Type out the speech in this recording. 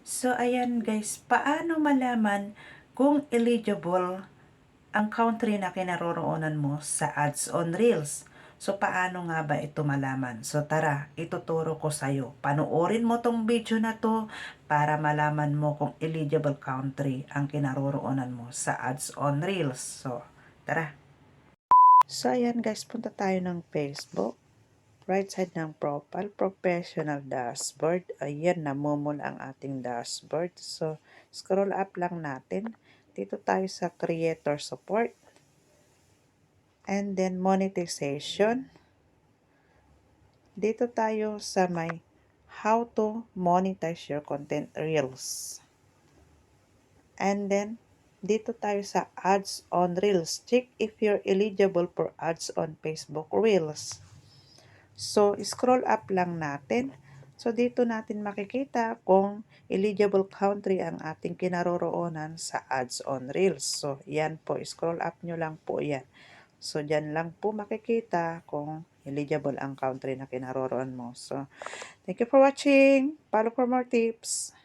So, ayan guys, paano malaman kung eligible ang country na kinaroroonan mo sa ads on Reels? So, paano nga ba ito malaman? So, tara, ituturo ko sa'yo. Panoorin mo tong video na to para malaman mo kung eligible country ang kinaroroonan mo sa ads on Reels. So, tara. So, ayan guys, punta tayo ng Facebook. Right side ng profile, professional dashboard. Ayan, namumula ang ating dashboard. So, scroll up lang natin. Dito tayo sa creator support. And then monetization. Dito tayo sa may how to monetize your content reels. And then, dito tayo sa ads on reels. Check if you're eligible for ads on Facebook reels. So, scroll up lang natin. So, dito natin makikita kung eligible country ang ating kinaroroonan sa ads on Reels. So, yan po. Scroll up nyo lang po yan. So, dyan lang po makikita kung eligible ang country na kinaroroonan mo. So, thank you for watching. Follow for more tips.